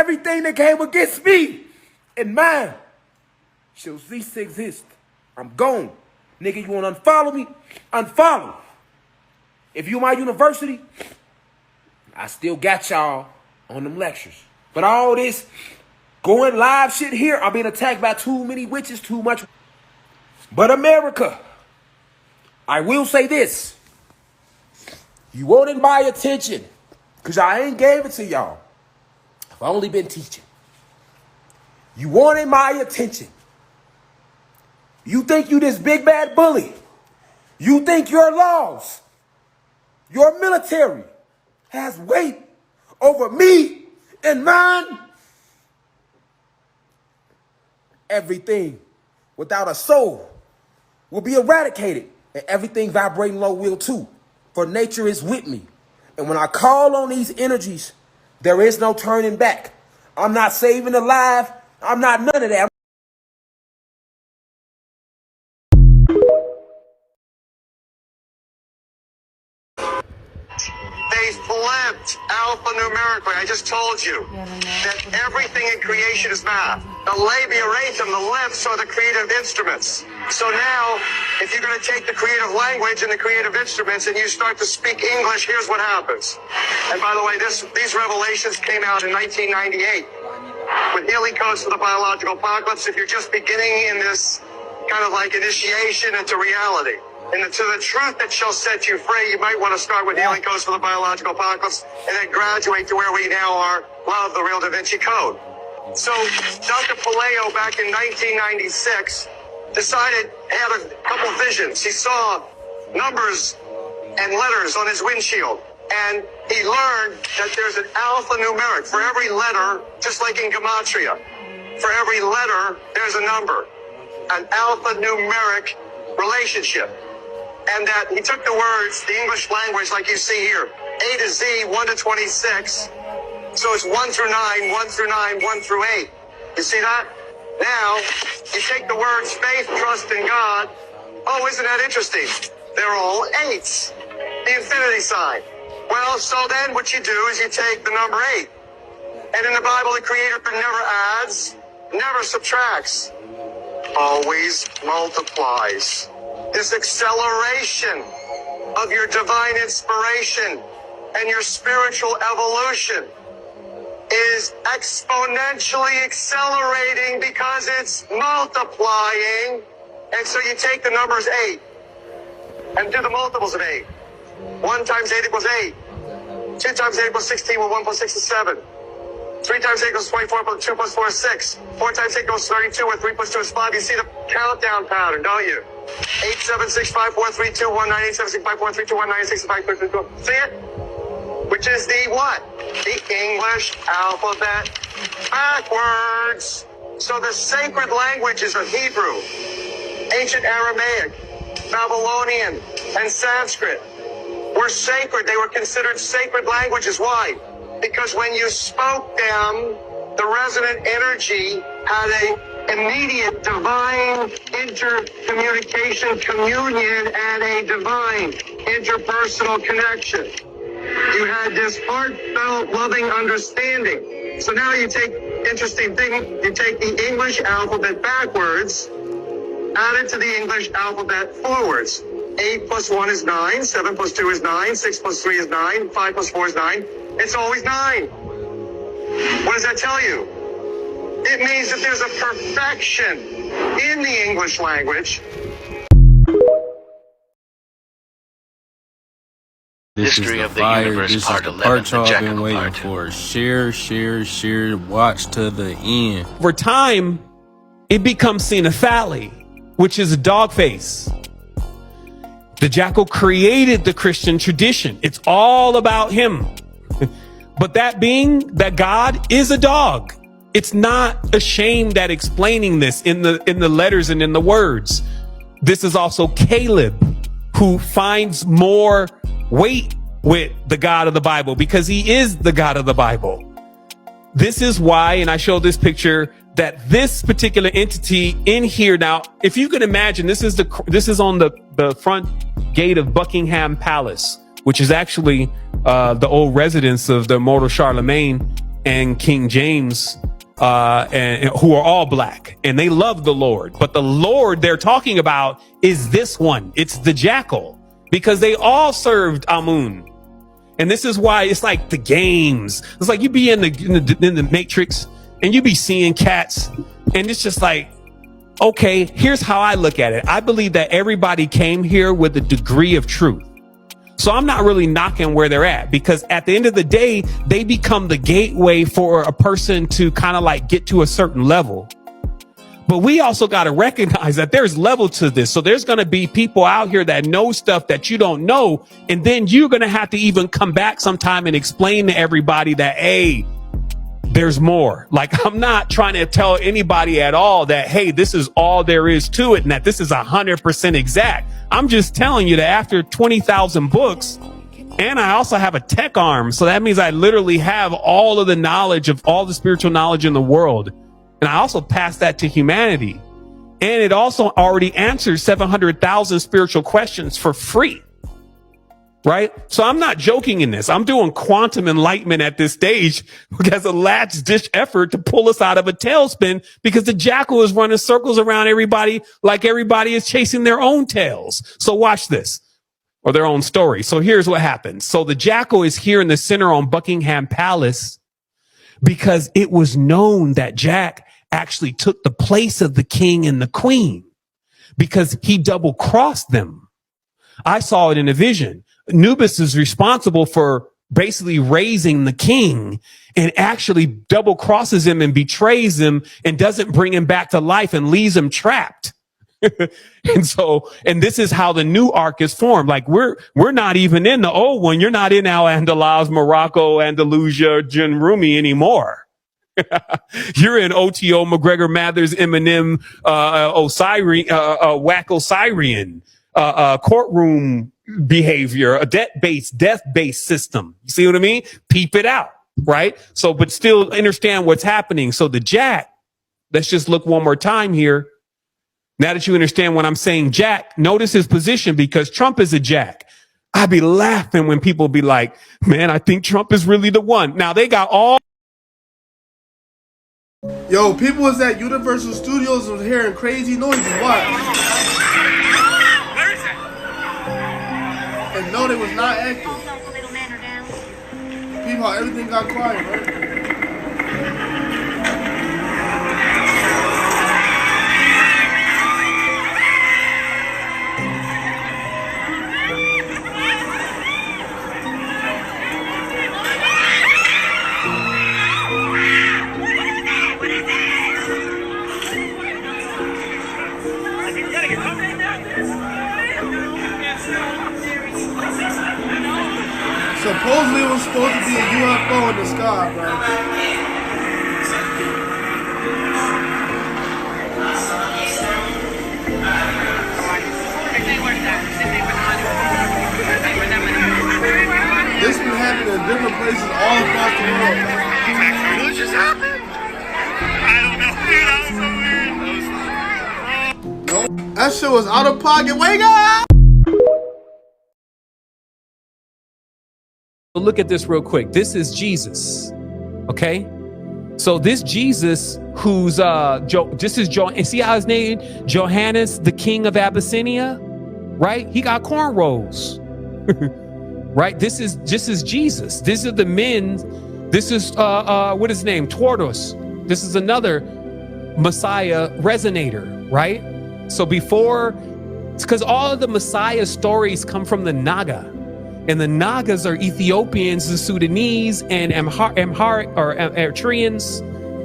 Everything that came against me and mine shall cease to exist. I'm gone. Nigga, you want to unfollow me? Unfollow. If you my university, I still got y'all on them lectures. But all this going live shit here, I'm being attacked by too many witches, too much. But America, I will say this. You wanted my attention because I ain't gave it to y'all. I've only been teaching. You wanted my attention. You think you this big bad bully. You think your laws, your military has weight over me and mine. Everything without a soul will be eradicated, and everything vibrating low will too, for nature is with me. And when I call on these energies, there is no turning back. I'm not saving the live. I'm not none of that. They flipped alphanumerically. I just told you that everything in creation is math. The labia ratum, the lips, are the creative instruments. So now, if you're going to take the creative language and the creative instruments and you start to speak English, here's what happens. And by the way, these revelations came out in 1998 with healing codes for the biological apocalypse. If you're just beginning in this kind of like initiation into reality, and to the truth that shall set you free, you might want to start with healing codes for the biological apocalypse and then graduate to where we now are, love the real Da Vinci Code. So Dr. Palaio back in 1996 had a couple visions. He saw numbers and letters on his windshield. And he learned that there's an alphanumeric for every letter, just like in gematria. For every letter, there's a number, an alphanumeric relationship. And that he took the words, the English language, like you see here, A to Z, 1 to 26. So it's 1 through 9, 1 through 9, 1 through 8. You see that? Now, you take the words faith, trust in God. Oh, isn't that interesting? They're all 8s. The infinity sign. Well, so then what you do is you take the number 8. And in the Bible, the Creator never adds, never subtracts, always multiplies. This acceleration of your divine inspiration and your spiritual evolution is exponentially accelerating because it's multiplying. And so you take the numbers 8 and do the multiples of 8. 1 times 8 equals 8. 2 times 8 equals 16, with 1 plus 6 is 7. 3 times 8 equals 24, plus 2 plus 4 is 6. 4 times 8 equals 32, where 3 plus 2 is 5. You see the countdown pattern, don't you? 8, 7, 6, 5, 4, 3, 2, 1, 9, 8, 7, 6, 5, 4, 3, 2, 1, 9, 6, 5, 4, 3, 2, 1. See it? Which is the what? The English alphabet backwards. So the sacred languages of Hebrew, ancient Aramaic, Babylonian, and Sanskrit were sacred. They were considered sacred languages. Why? Because when you spoke them, the resonant energy had a immediate divine intercommunication, communion, and a divine interpersonal connection. You had this heartfelt, loving understanding. So now you take, interesting thing, you take the English alphabet backwards, add it to the English alphabet forwards. 8 plus 1 is 9, 7 plus 2 is 9, 6 plus 3 is 9, 5 plus 4 is 9. It's always 9. What does that tell you? It means that there's a perfection in the English language. This is the fire. This is the part y'all been waiting for. Share, share, share. Watch to the end. Over time, it becomes Sinafali, which is a dog face. The jackal created the Christian tradition. It's all about him. But that being that God is a dog, it's not a shame that explaining this in the letters and in the words. This is also Caleb, who finds more weight with the God of the Bible because he is the God of the Bible. This is why, and I show this picture, that this particular entity in here now, if you could imagine, this is on the front gate of Buckingham Palace, which is actually the old residence of the immortal Charlemagne. and King James, and who are all black, and they love the Lord. But the Lord they're talking about is this one. It's the jackal, because they all served Amun. And this is why it's like the games. It's like you be in the Matrix and you be seeing cats, and it's just like, okay, here's how I look at it. I believe that everybody came here with a degree of truth. So I'm not really knocking where they're at, because at the end of the day, they become the gateway for a person to kind of like get to a certain level. But we also got to recognize that there's level to this. So there's going to be people out here that know stuff that you don't know. And then you're going to have to even come back sometime and explain to everybody that, hey, there's more. Like, I'm not trying to tell anybody at all that, hey, this is all there is to it and that this is 100% exact. I'm just telling you that after 20,000 books, and I also have a tech arm. So that means I literally have all of the knowledge of all the spiritual knowledge in the world. And I also pass that to humanity. And it also already answers 700,000 spiritual questions for free. Right? So I'm not joking in this. I'm doing quantum enlightenment at this stage as a last ditch effort to pull us out of a tailspin, because the jackal is running circles around everybody like everybody is chasing their own tails. So watch this, or their own story. So here's what happens. So the jackal is here in the center on Buckingham Palace because it was known that Jack actually took the place of the king and the queen because he double crossed them. I saw it in a vision. Anubis is responsible for basically raising the king and actually double crosses him and betrays him and doesn't bring him back to life and leaves him trapped. And this is how the new arc is formed. Like we're not even in the old one. You're not in Al-Andalus, Morocco, Andalusia, Rumi anymore. You're in OTO, McGregor, Mathers, Eminem, Whack Osirian, courtroom behavior, a death-based system. You see what I mean? Peep it out, right? So, but still understand what's happening. So the Jack, let's just look one more time here. Now that you understand when I'm saying Jack, notice his position, because Trump is a Jack. I be laughing when people be like, man, I think Trump is really the one. Now they got all. Yo, people was at Universal Studios was hearing crazy noises. What? And no, they was not acting. People, everything got quiet, right? Supposedly it was supposed to be a UFO in the sky, bro. This been happening in different places all across the world. What just happened? I don't know, dude. That was so weird. Nope. That shit was out of pocket. Wake up! Look at this real quick. This is Jesus. Okay. So this Jesus who's, this is and see how his name, Johannes, the king of Abyssinia, right? He got cornrows, right? This is Jesus. These are the men. This is, what is his name? Tortoise. This is another Messiah resonator, right? So before, it's because all of the Messiah stories come from the Naga. And the Nagas are Ethiopians, the Sudanese, and Amharic or Eritreans,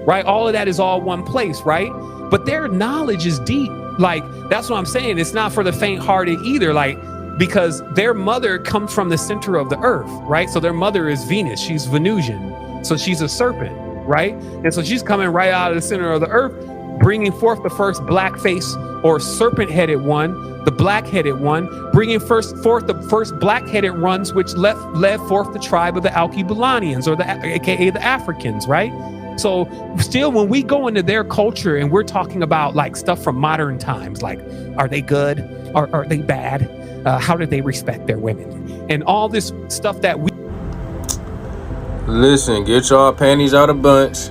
right? All of that is all one place, right? But their knowledge is deep. Like, that's what I'm saying. It's not for the faint-hearted either, like, because their mother comes from the center of the earth, right? So their mother is Venus. She's Venusian. So she's a serpent, right? And so she's coming right out of the center of the earth, bringing forth the first black face or serpent-headed one, the black-headed one, bringing forth the first black-headed ones, which led forth the tribe of the Alkebulanans, or aka the Africans, right? So still, when we go into their culture and we're talking about like stuff from modern times, like, are they good or are they bad? How do they respect their women? And all this stuff that we... Listen, get y'all panties out of bunch.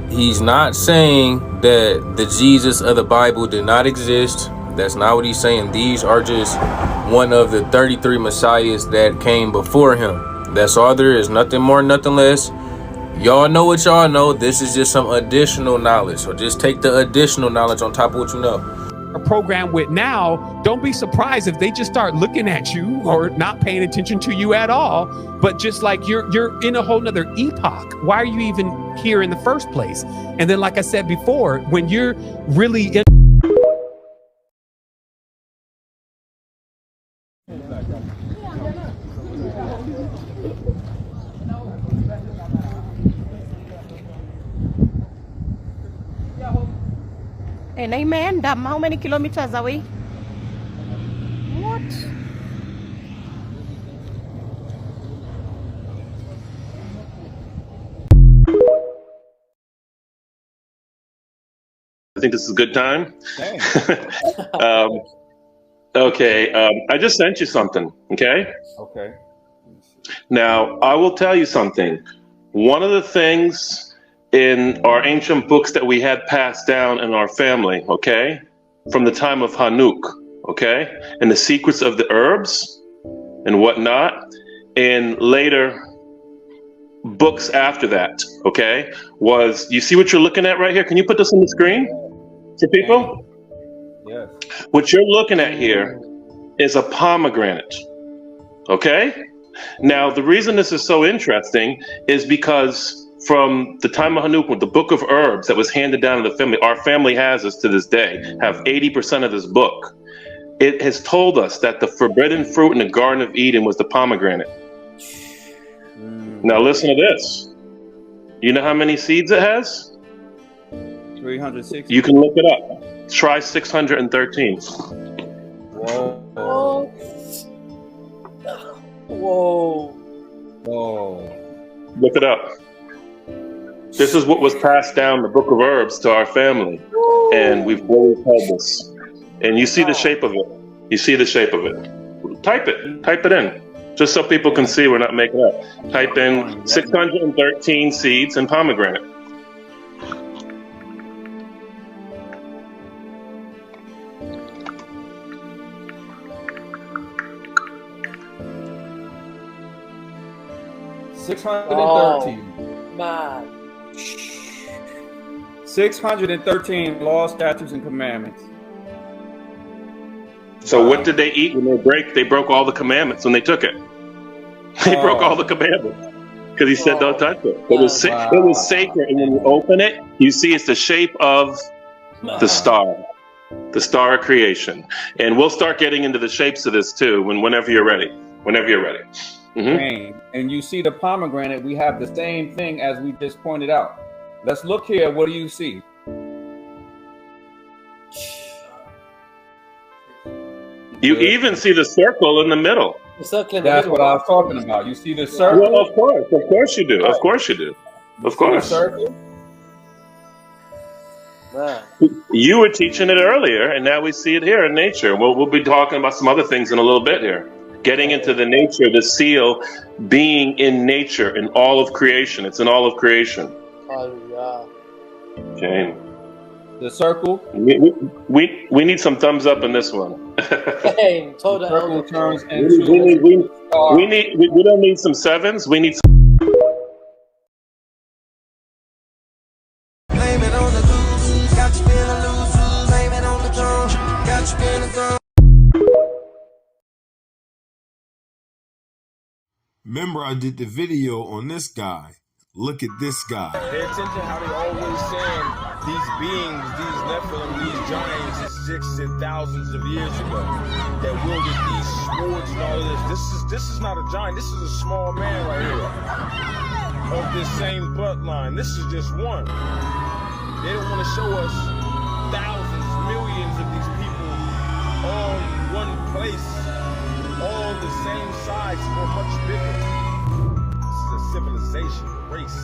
He's not saying that the Jesus of the Bible did not exist. That's not what he's saying. These are just one of the 33 messiahs that came before him. That's all there is. Nothing more, nothing less. Y'all know what y'all know. This is just some additional knowledge. So just take the additional knowledge on top of what you know. A program with now, don't be surprised if they just start looking at you or not paying attention to you at all, but just like you're in a whole nother epoch. Why are you even here in the first place? And then, like I said before, when you're really in And amen. Damn, how many kilometers away? What? I think this is a good time. Okay, I just sent you something, okay? Okay. Now, I will tell you something. One of the things in our ancient books that we had passed down in our family, okay, from the time of Hanuk, okay, and the secrets of the herbs and whatnot, and later books after that, okay, was, you see what you're looking at right here? Can you put this on the screen for people? Yes. What you're looking at here is a pomegranate, okay? Now, the reason this is so interesting is because from the time of Hanuk, with the book of herbs that was handed down to the family, our family has this to this day, have 80% of this book. It has told us that the forbidden fruit in the Garden of Eden was the pomegranate. Now listen to this. You know how many seeds it has? 360. You can look it up. Try 613. Whoa. Whoa. Whoa. Look it up. This is what was passed down the book of herbs to our family. And we've always held this. And you see the shape of it. You see the shape of it. Type it in. Just so people can see we're not making up. Type in 613 seeds and pomegranate. Man. 613 laws, statutes, and commandments. So what did they eat when they break? They broke all the commandments when they took it. They broke all the commandments because he said don't touch it. It was it was sacred, and when you open it, you see it's the shape of the star of creation. And we'll start getting into the shapes of this too whenever you're ready. Whenever you're ready. And you see the pomegranate, we have the same thing as we just pointed out. Let's look here. What do you see? You even see the circle in the middle. That's what I was talking about. You see the circle? Well, of course you do. Of course you do. Of course. Circle? Man. You were teaching it earlier, and now we see it here in nature. We'll be talking about some other things in a little bit here. Getting into the nature, the seal being in nature, in all of creation. It's in all of creation. Hallelujah. Okay. The circle. We need some thumbs up in this one. Hey, told the circle turns we don't need some sevens. We need some. Blame it on the lose, got you feeling loose. Blame it on the throne, got you feeling throne. Remember, I did the video on this guy. Look at this guy. Pay attention how they always saying these beings, these Nephilim, these giants existed thousands of years ago that wielded these swords and all of this. This is not a giant. This is a small man right here of this same bloodline. This is just one. They don't want to show us thousands, millions of these people all in one place, all the same size or much bigger. This is a civilization, a race.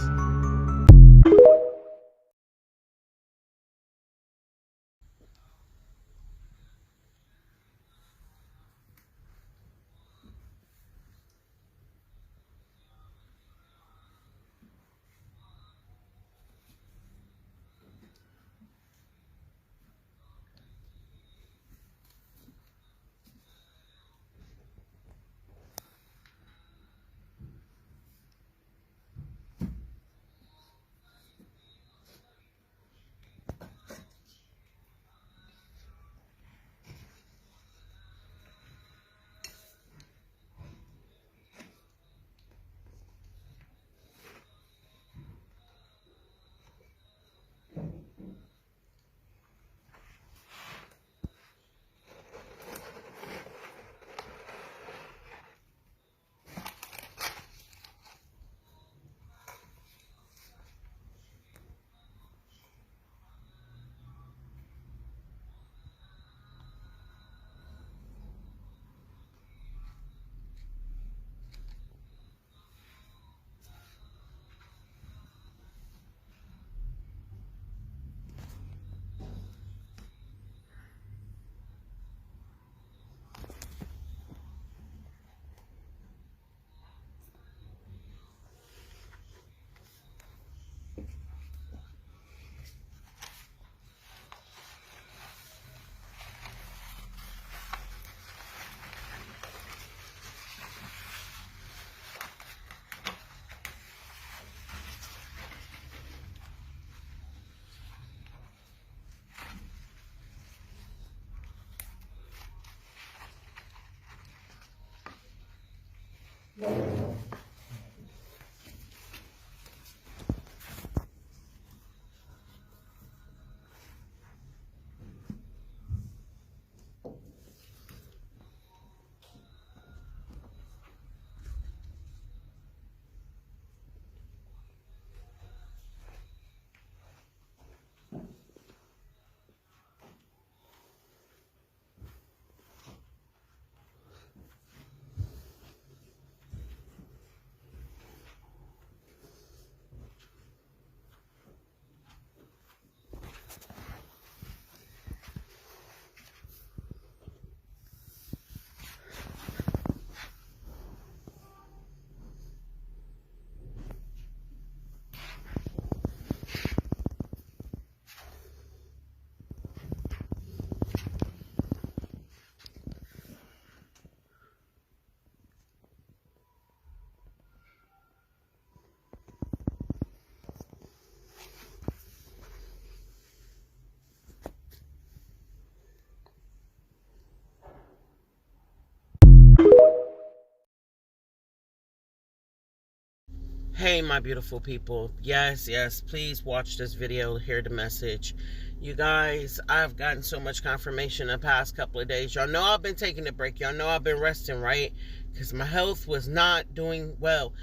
Hey, my beautiful people. Yes, please watch this video, hear the message. You guys, I've gotten so much confirmation the past couple of days. Y'all know I've been taking a break. Y'all know I've been resting, right? Because my health was not doing well.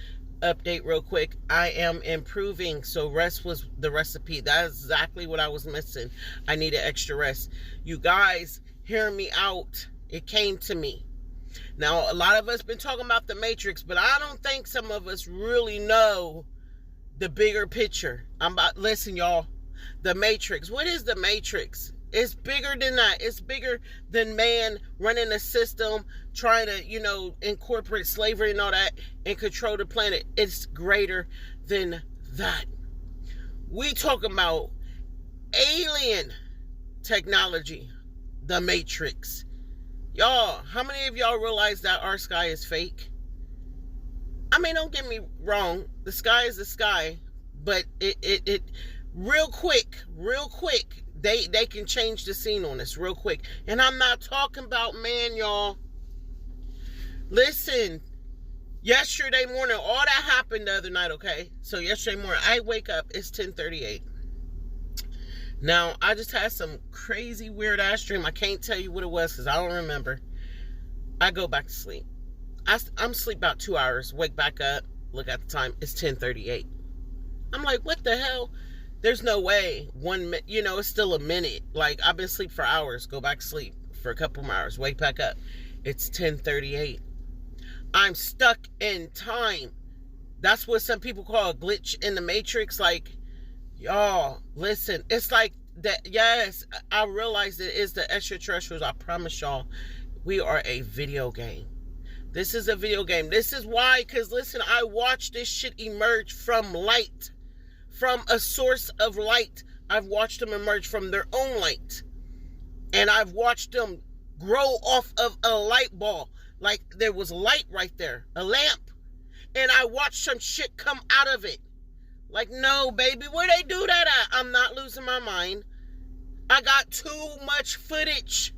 Update real quick. I am improving. So rest was the recipe. That's exactly what I was missing. I needed extra rest. You guys, hear me out. It came to me. Now, a lot of us been talking about the Matrix, but I don't think some of us really know the bigger picture. Listen, y'all, the Matrix. What is the Matrix? It's bigger than that. It's bigger than man running a system, trying to, incorporate slavery and all that and control the planet. It's greater than that. We talking about alien technology, the Matrix. Y'all, how many of y'all realize that our sky is fake? I mean, don't get me wrong. The sky is the sky, but it real quick, they can change the scene on us real quick. And I'm not talking about man, y'all. Listen, yesterday morning, all that happened the other night, okay? So yesterday morning, I wake up, it's 10:38. Now, I just had some crazy weird ass dream. I can't tell you what it was because I don't remember. I go back to sleep. I'm asleep about 2 hours. Wake back up. Look at the time. It's 10:38. I'm like, what the hell? There's no way. It's still a minute. Like, I've been asleep for hours. Go back to sleep for a couple more hours. Wake back up. It's 10:38. I'm stuck in time. That's what some people call a glitch in the Matrix. Like, y'all, listen, it's like that. Yes, I realize it is the extraterrestrials. I promise y'all, we are a video game. This is a video game. This is why, because listen, I watched this shit emerge from light, from a source of light. I've watched them emerge from their own light. And I've watched them grow off of a light ball. Like there was light right there, a lamp. And I watched some shit come out of it. Like, no, baby, where they do that at? I'm not losing my mind. I got too much footage.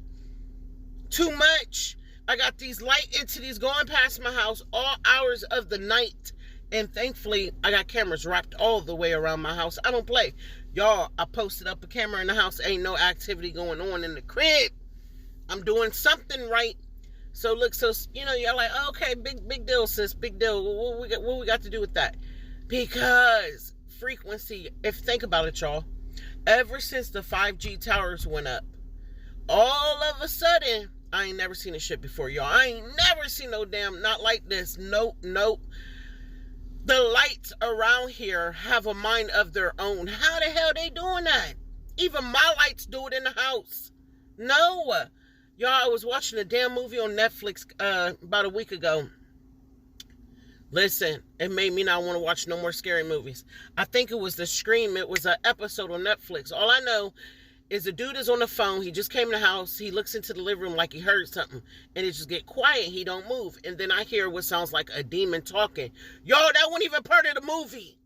Too much. I got these light entities going past my house all hours of the night. And thankfully, I got cameras wrapped all the way around my house. I don't play. Y'all, I posted up a camera in the house. Ain't no activity going on in the crib. I'm doing something right. So look, you're like, okay, big deal, sis, big deal. What we got to do with that? Because frequency, think about it, y'all. Ever since the 5G towers went up, all of a sudden, I ain't never seen this shit before, y'all. I ain't never seen no damn, not like this. Nope. The lights around here have a mind of their own. How the hell they doing that? Even my lights do it in the house. No. Y'all, I was watching a damn movie on Netflix about a week ago. Listen, it made me not want to watch no more scary movies. I think it was The Scream. It was an episode on Netflix. All I know is the dude is on the phone. He just came in the house. He looks into the living room like he heard something. And it just get quiet. He don't move. And then I hear what sounds like a demon talking. Y'all, that wasn't even part of the movie.